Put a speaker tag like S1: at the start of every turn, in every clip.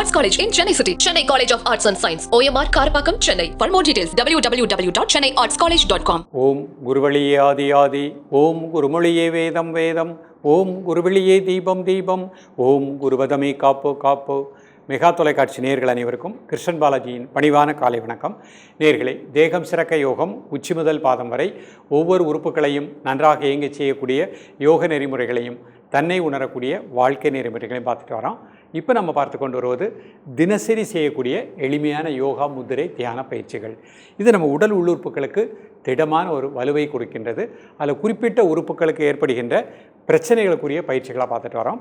S1: Arts College in Chennai City. Chennai College of Arts and Science. OMR Karapakam, Chennai. For more details, www.chennaiartscollege.com.
S2: ஓம் குருவழியே ஆதி ஆதி, ஓம் குருமொழியே வேதம் வேதம், ஓம் குருவழியே தீபம் தீபம், ஓம் குருவதமே காப்போ காப்போ. Mega தொலைக்காட்சி நேயர்கள் அனைவருக்கும் கிருஷ்ணன் பாலாஜியின் பணிவான காலை வணக்கம். நேயர்களே, தேகம் சிறக்க யோகம் உச்சி முதல் பாதம் வரை ஒவ்வொரு உறுப்புகளையும் நன்றாக இயங்கச் செய்யக்கூடிய யோக நெறிமுறைகளையும் தன்னை உணரக்கூடிய வாழ்க்கை நெறிமுறைகளையும் பார்த்துட்டு வரோம். இப்போ நம்ம பார்த்து கொண்டு வருவது தினசரி செய்யக்கூடிய எளிமையான யோகா முத்திரை தியான பயிற்சிகள். இது நம்ம உடல் உள்ளுறுப்புகளுக்கு திடமான ஒரு வலுவை கொடுக்கின்றது. அதில் குறிப்பிட்ட உறுப்புகளுக்கு ஏற்படுகின்ற பிரச்சனைகளுக்குரிய பயிற்சிகளாக பார்த்துட்டு வரோம்.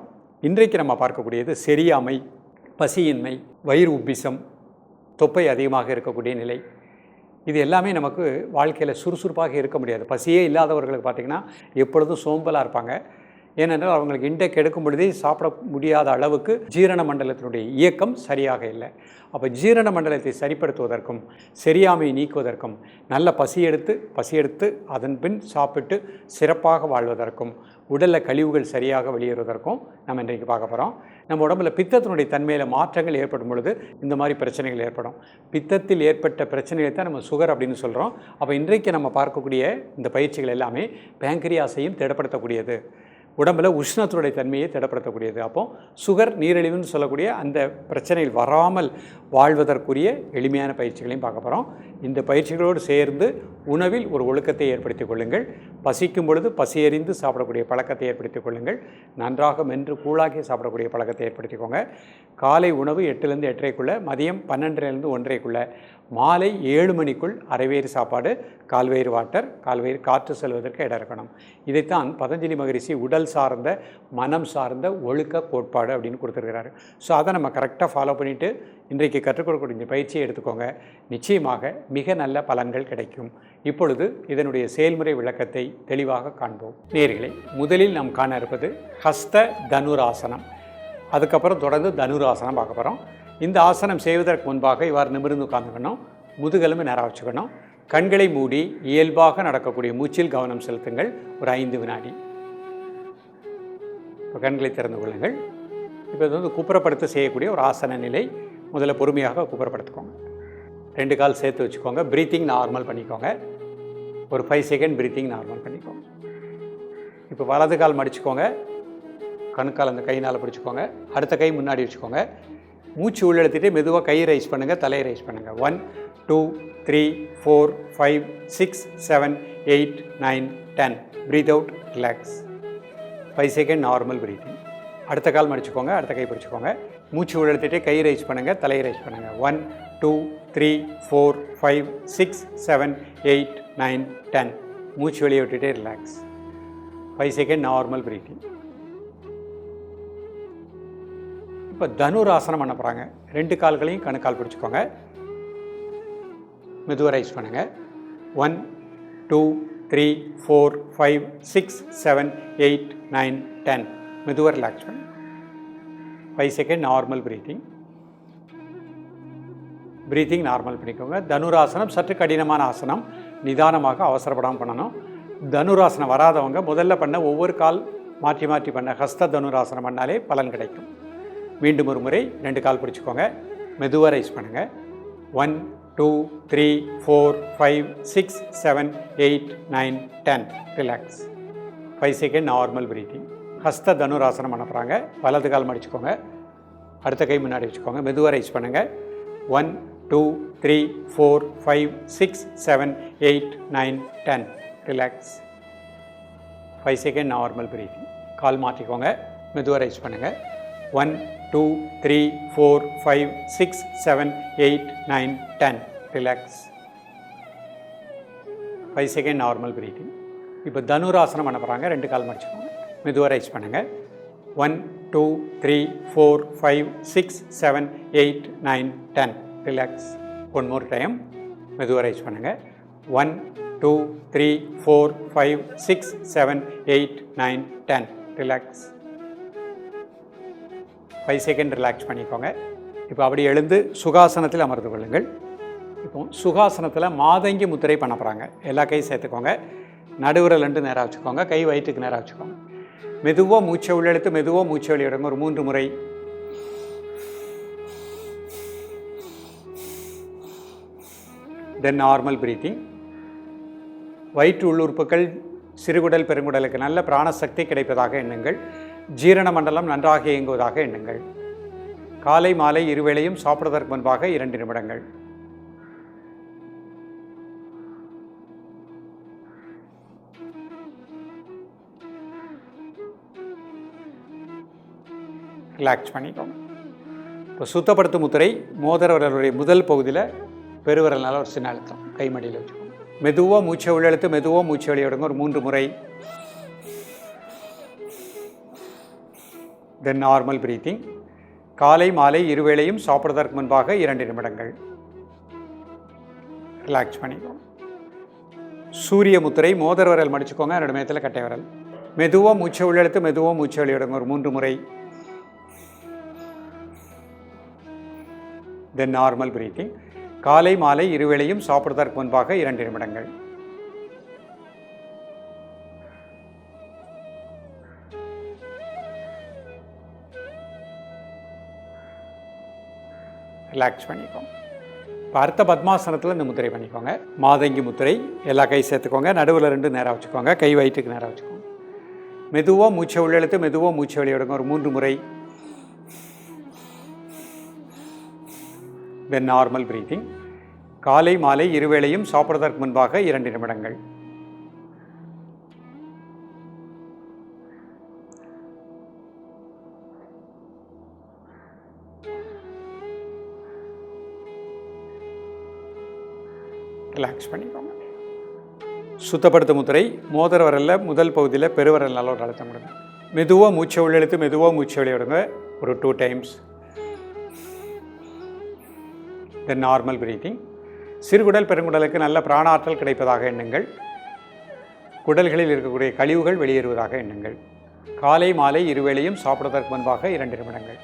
S2: இன்றைக்கு நம்ம பார்க்கக்கூடியது செரியாமை, பசியின்மை, வயிறு உப்பிசம், தொப்பை அதிகமாக இருக்கக்கூடிய நிலை. இது எல்லாமே நமக்கு வாழ்க்கையில் சுறுசுறுப்பாக இருக்க முடியாது. பசியே இல்லாதவர்களுக்கு பார்த்திங்கன்னா எப்பொழுதும் சோம்பலாக இருப்பாங்க. ஏனென்றால் அவங்களுக்கு இன்டேக் எடுக்கும் பொழுதே சாப்பிட முடியாத அளவுக்கு ஜீரண மண்டலத்தினுடைய இயக்கம் சரியாக இல்லை. அப்போ ஜீரண மண்டலத்தை சரிப்படுத்துவதற்கும் செரியாமையை நீக்குவதற்கும் நல்ல பசி எடுத்து அதன் பின் சாப்பிட்டு சிறப்பாக வாழ்வதற்கும் உடலில் கழிவுகள் சரியாக வெளியேறுவதற்கும் நம்ம இன்றைக்கு பார்க்க போகிறோம். நம்ம உடம்புல பித்தத்தினுடைய தன்மையில் மாற்றங்கள் ஏற்படும் பொழுது இந்த மாதிரி பிரச்சனைகள் ஏற்படும். பித்தத்தில் ஏற்பட்ட பிரச்சனைகளை தான் நம்ம சுகர் அப்படின்னு சொல்கிறோம். அப்போ இன்றைக்கு நம்ம பார்க்கக்கூடிய இந்த பயிற்சிகள் எல்லாமே பேங்க்ரியாஸையும் திடப்படுத்தக்கூடியது, உடம்பில் உஷ்ணத்தினுடைய தன்மையை திடப்படுத்தக்கூடியது. அப்போ சுகர், நீரிழிவுன்னு சொல்லக்கூடிய அந்த பிரச்சனைகள் வராமல் வாழ்வதற்குரிய எளிமையான பயிற்சிகளையும் பார்க்க போகிறோம். இந்த பயிற்சிகளோடு சேர்ந்து உணவில் ஒரு ஒழுக்கத்தை ஏற்படுத்திக் கொள்ளுங்கள். பசிக்கும் பொழுது பசியறிந்து சாப்பிடக்கூடிய பழக்கத்தை ஏற்படுத்திக் கொள்ளுங்கள். நன்றாக மென்று கூழாக்கி சாப்பிடக்கூடிய பழக்கத்தை ஏற்படுத்திக்கோங்க. காலை உணவு 8லேருந்து 8:30க்குள்ளே, மதியம் 12லேருந்து 1:30க்குள்ளே, மாலை 7 மணிக்குள் அரைவயிறு சாப்பாடு, கால்வயிறு வாட்டர், கால்வயிறு காற்று செல்வதற்கு இடம் இருக்கணும். இதைத்தான் பதஞ்சலி மகரிஷி உடல் சார்ந்த மனம் சார்ந்த ஒழுக்க கோட்பாடு அப்படின்னு கொடுத்துருக்கிறாரு. ஸோ அதை நம்ம கரெக்டாக ஃபாலோ பண்ணிவிட்டு இன்றைக்கு கற்றுக் கொடுக்கக்கூடிய பயிற்சியை எடுத்துக்கோங்க. நிச்சயமாக மிக நல்ல பலன்கள் கிடைக்கும். இப்பொழுது இதனுடைய செயல்முறை விளக்கத்தை தெளிவாக காண்போம். நேயர்களே, முதலில் நாம் காண இருப்பது ஹஸ்த தனுராசனம். அதுக்கப்புறம் தொடர்ந்து தனுராசனம் பார்க்க போகிறோம். இந்த ஆசனம் செய்வதற்கு முன்பாக இவ்வாறு நிமிர்ந்து உட்கார்ந்துக்கணும். முதுகெலும்பு நேராக வச்சுக்கணும். கண்களை மூடி இயல்பாக நடக்கக்கூடிய மூச்சில் கவனம் செலுத்துங்கள். ஒரு 5 வினாடி. இப்போ கண்களை திறந்து கொள்ளுங்கள். இப்போ இது குப்புறப்படுத்த செய்யக்கூடிய ஒரு ஆசன நிலை. முதல்ல பொறுமையாக குப்புறப்படுத்திக்கோங்க. 2 கால் சேர்த்து வச்சுக்கோங்க. ப்ரீத்திங் நார்மல் பண்ணிக்கோங்க. ஒரு 5 செகண்ட் ப்ரீத்திங் நார்மல் பண்ணிக்கோங்க. இப்போ வலது கால் மடிச்சுக்கோங்க. கணுக்கால் அந்த கையினால் பிடிச்சிக்கோங்க. அடுத்த கை முன்னாடி வச்சுக்கோங்க. மூச்சு உள்ளெடுத்துட்டு மெதுவாக கை ரைஸ் பண்ணுங்கள், தலையை ரைஸ் பண்ணுங்கள். 1 2 3 4 5 6 7 8 9 10. Breathe out, relax. 5 second normal breathing. அடுத்த கால் மடிச்சுக்கோங்க. அடுத்த கை பிடிச்சிக்கோங்க. மூச்சு உள்ளெடுத்துட்டு கை ரைஸ் பண்ணுங்கள், தலையை ரைஸ் பண்ணுங்கள். 1 2 3 4 5 6 7 8 9 10. மூச்சு வெளியே விட்டுட்டே ரிலாக்ஸ். 5 second normal breathing. இப்போ தனுராசனம் பண்ண போகிறாங்க. 2 கால்களையும் கணுக்கால் பிடிச்சிக்கோங்க. மெதுவாக ரைஸ் பண்ணுங்கள். 1 2 3 4 5 6 7 8 9 10. மெதுவாக ரிலாக்ஸ் பண்ணுங்கள். 5 second normal breathing. Breathing normal பண்ணிக்கோங்க. தனுராசனம் சற்று கடினமான ஆசனம். நிதானமாக அவசரப்படாமல் பண்ணணும். தனுராசனம் வராதவங்க முதல்ல பண்ண ஒவ்வொரு கால் மாற்றி மாற்றி பண்ண ஹஸ்த தனுராசனம் பண்ணாலே பலன் கிடைக்கும். மீண்டும் ஒரு முறை 2 கால் பிடிச்சிக்கோங்க. மெதுவாக ரைஸ் பண்ணுங்கள். 1 2 3 4 5 6 7 8 9 10. ரிலாக்ஸ். 5 second normal breathing. ஹஸ்த தனுராசனம் பண்ண போகிறாங்க. வலது கால் மடிச்சுக்கோங்க. அடுத்த கை முன்னாடி வச்சுக்கோங்க. மெதுவாக ரைஸ் பண்ணுங்கள். 1 2 3 4 5 6 7 8 9 10. ரிலாக்ஸ். 5 second normal breathing. கால் மாற்றிக்கோங்க. மெதுவாக ரைஸ் பண்ணுங்கள். 1 2 3 4 5 6 7 8 9 10. ரிலாக்ஸ். 5 second normal breathing. இப்போ தனுராசனம் பண்ண போகிறாங்க. 2 கால் மடிச்சுக்கோங்க. மெதுவாக ரைஸ் பண்ணுங்கள். 1 2 3 4 5 6 7 8 9 10. ரிலாக்ஸ். One more time. மெதுவாக ரைஸ் பண்ணுங்கள். 1 2 3 4 5 6 7 8 9 10. ரிலாக்ஸ். 5 செகண்ட் ரிலாக்ஸ் பண்ணிக்கோங்க. இப்போ அப்படி எழுந்து சுகாசனத்தில் அமர்ந்து கொள்ளுங்கள். இப்போ சுகாசனத்தில் மாதங்கி முத்திரை பண்ண போகிறாங்க. எல்லா கையும் சேர்த்துக்கோங்க. நடுவிரல் 2 நேராக வச்சுக்கோங்க. கை வயிற்றுக்கு நேராக வச்சுக்கோங்க. மெதுவாக மூச்சை உள்ளெடுத்து மெதுவாக மூச்சை வெளியிடுங்க. ஒரு 3 முறை. தென் நார்மல் பிரீத்திங். வயிற்று உள்ளுறுப்புகள் சிறுகுடல் பெருங்குடலுக்கு நல்ல பிராணசக்தி கிடைப்பதாக எண்ணுங்கள். ஜீரண மண்டலம் நன்றாக இயங்குவதாக எண்ணுங்கள். காலை மாலை இருவேளையும் சாப்பிடுவதற்கு முன்பாக 2 நிமிடங்கள். ரிலாக்ஸ் பண்ணிக்கோங்க. இப்போ சுத்தப்படுத்தும் முத்திரை மோதிர விரலுடைய முதல் பகுதியில் பெருவிரல்னால ஒரு சின்ன அழுத்தம் கைமடியில் வச்சுக்கோங்க. மெதுவாக மூச்சை உள்ளெழுத்து மெதுவாக மூச்சை வெளியிடுங்க ஒரு 3 முறை. தென் நார்மல் பிரீத்திங். காலை மாலை இருவேளையும் சாப்பிடுவதற்கு முன்பாக 2 நிமிடங்கள். ரிலாக்ஸ் பண்ணிக்கோங்க. சூரிய முத்திரை மோதிர விரல் மடிச்சுக்கோங்க, 2 மேத்தில் கட்டை விரல். மெதுவாக மூச்சை உள்ளெழுத்து மெதுவாக மூச்சை வெளியிடுங்க ஒரு 3 முறை. தென் நார்மல் பிரீத்திங். காலை மாலை இருவேளையும் சாப்பிடுவதற்கு முன்பாக 2 நிமிடங்கள். ரிலாக்ஸ் பண்ணிக்கோங்க. இப்போ அடுத்த பத்மாசனத்தில் இந்த முத்திரை பண்ணிக்கோங்க. மாதங்கி முத்திரை. எல்லா கை சேர்த்துக்கோங்க, நடுவில் 2 நேராக வச்சுக்கோங்க, கை வயிற்றுக்கு நேராக வச்சுக்கோங்க. மெதுவாக மூச்சை உள்ளெழுத்து மெதுவாக மூச்சை வெளியிடுங்க ஒரு 3 முறை. தென் நார்மல் பிரீத்திங். காலை மாலை இருவேளையும் சாப்பிடுவதற்கு முன்பாக 2 நிமிடங்கள். ரிலாக்ஸ் பண்ணிக்கோங்க. சுத்தப்படுத்தும் முத்திரை மோதிர விரலில் முதல் பகுதியில் பெருவிரல்னால ஒரு அழுத்தம் கொடுங்க. மெதுவாக மூச்சை உள்ளெழுத்து மெதுவாக மூச்சை வெளியிடுங்க ஒரு 2 டைம்ஸ். தென் நார்மல் பிரீத்திங். சிறுகுடல் பெருங்குடலுக்கு நல்ல பிராணாற்றல் கிடைப்பதாக எண்ணுங்கள். குடல்களில் இருக்கக்கூடிய கழிவுகள் வெளியேறுவதாக எண்ணுங்கள். காலை மாலை இருவேளையும் சாப்பிடுவதற்கு முன்பாக 2 நிமிடங்கள்.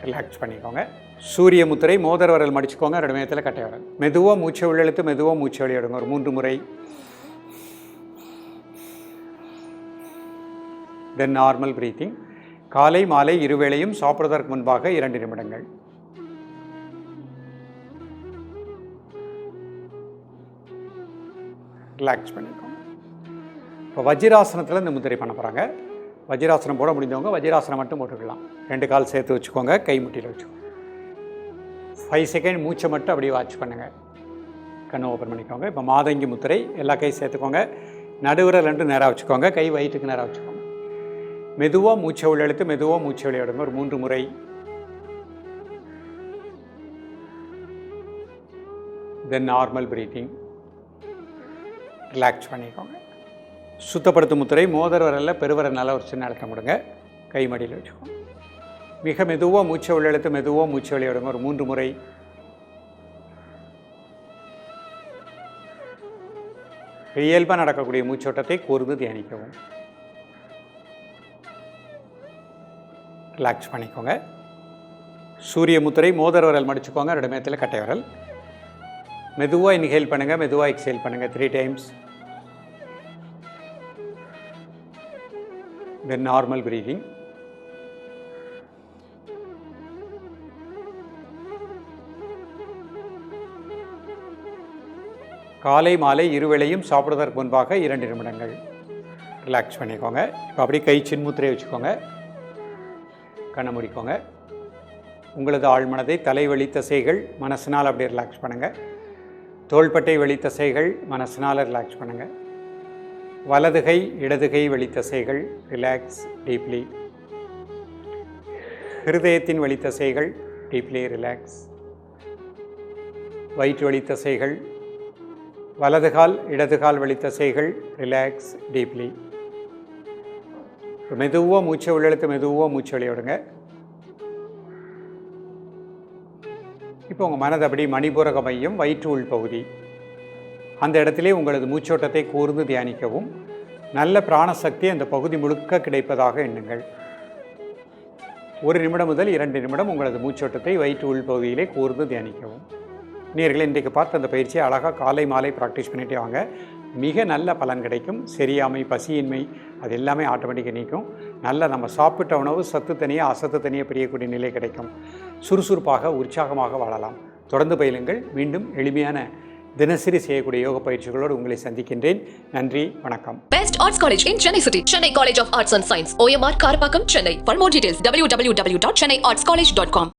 S2: ரிலாக்ஸ் பண்ணிக்கோங்க. சூரிய முத்திரை மோதிர விரல் மடிச்சுக்கோங்க, 2 மேத்தில் கட்டை விரல். மெதுவாக மூச்சை உள்ளெழுத்து மெதுவாக மூச்சை வெளியிடுங்க ஒரு 3 முறை. தென் நார்மல் பிரீத்திங். காலை மாலை இருவேளையும் சாப்பிடுவதற்கு முன்பாக 2 நிமிடங்கள். ரிலாக்ஸ் பண்ணிக்கோங்க. இப்போ வஜ்ராசனத்தில் இந்த முத்திரை பண்ண போகிறாங்க. வஜ்ராசனம் போட முடிஞ்சவங்க வஜ்ராசனம் மட்டும் போட்டுக்கலாம். 2 கால் சேர்த்து வச்சுக்கோங்க, கை முட்டியில் வச்சுக்கோங்க. 5 செகண்ட் மூச்சை மட்டும் அப்படியே வாட்ச் பண்ணுங்கள். கண்ணை ஓப்பன் பண்ணிக்கோங்க. இப்போ மாதங்கி முத்திரை. எல்லா கை சேர்த்துக்கோங்க, நடுவில் 2 நேராக வச்சுக்கோங்க, கை வயிற்றுக்கு நேராக வச்சுக்கோங்க. மெதுவாக மூச்சை உள்ளெழுத்து மெதுவாக மூச்சை வெளியிடுங்க ஒரு 3 முறை. தென் நார்மல் பிரீத்திங். ரிலாக்ஸ் பண்ணிக்கோங்க. சுத்தப்படுத்தும் முத்திரை மோதிர விரலில் பெருவிரல்னால ஒரு சின்ன அழுத்தம் கொடுங்க, கை மடியில் வச்சுக்கோங்க. மிக மெதுவாக மூச்சை உள்ளெழுத்து மெதுவாக மூச்சை வெளியிடுங்க ஒரு 3 முறை. இயல்பாக நடக்கக்கூடிய மூச்சோட்டத்தை கூர்ந்து தியானிக்கவும். ரிலாக்ஸ் பண்ணிக்கோங்க. சூரிய முத்திரை மோதிர விரல் மடிச்சுக்கோங்க, 2 மேத்தில் கட்டை விரல். மெதுவாக இன்ஹேல் பண்ணுங்கள், மெதுவாக எக்ஸேல் பண்ணுங்கள் 3 டைம்ஸ். தென் நார்மல் பிரீதிங். காலை மாலை இருவேளையும் சாப்பிடுவதற்கு முன்பாக 2 நிமிடங்கள். ரிலாக்ஸ் பண்ணிக்கோங்க. இப்போ அப்படியே கை சின்முத்திரையை வச்சுக்கோங்க, கண்ணை முடிக்கோங்க. உங்களது ஆழ்மனதை தலைவலி தசைகள் மனசினால் அப்படியே ரிலாக்ஸ் பண்ணுங்கள். தோள்பட்டை வெளித்தசைகள் மனசினால் ரிலாக்ஸ் பண்ணுங்கள். வலதுகை இடதுகை வெளித்தசைகள் ரிலாக்ஸ் டீப்லி. ஹிருதயத்தின் வெளித்தசைகள் டீப்லி ரிலாக்ஸ். வயிற்று வெளித்தசைகள், வலதுகால் இடதுகால் வெளித்தசைகள் ரிலாக்ஸ் டீப்லி. மெதுவாக மூச்சை உள்ளெழுத்து மெதுவாக மூச்சை வெளியிடுங்க. இப்போ உங்கள் மனது அப்படி மணிபூரக மையம் வயிற்று உள் பகுதி, அந்த இடத்திலே உங்களது மூச்சோட்டத்தை கூர்ந்து தியானிக்கவும். நல்ல பிராணசக்தி அந்த பகுதி முழுக்க கிடைப்பதாக எண்ணுங்கள். 1 நிமிடம் முதல் 2 நிமிடம் உங்களது மூச்சோட்டத்தை வயிற்று உள் பகுதியிலே கூர்ந்து தியானிக்கவும். நேயர்களே, இன்றைக்கு பார்த்த அந்த பயிற்சியை அழகாக காலை மாலை ப்ராக்டிஸ் பண்ணிகிட்டே வாங்க. மிக நல்ல பலன் கிடைக்கும். சரியாமை, பசியின்மை, அது எல்லாமே ஆட்டோமேட்டிக்காக நீக்கும். நல்ல நம்ம சாப்பிட்ட உணவு சத்து தனியாக அசத்து தனியாக பிரியக்கூடிய நிலை கிடைக்கும். சுறுசுறுப்பாக உற்சாகமாக வாழலாம். தொடர்ந்து பயிலுங்கள். மீண்டும் எளிமையான தினசரி செய்யக்கூடிய யோக பயிற்சிகளோடு உங்களை சந்திக்கின்றேன். நன்றி, வணக்கம்.
S1: Best Arts College in Chennai City. Chennai College of Arts and Science. OMR Karapakam, Chennai. For more details, www.chennaiartscollege.com.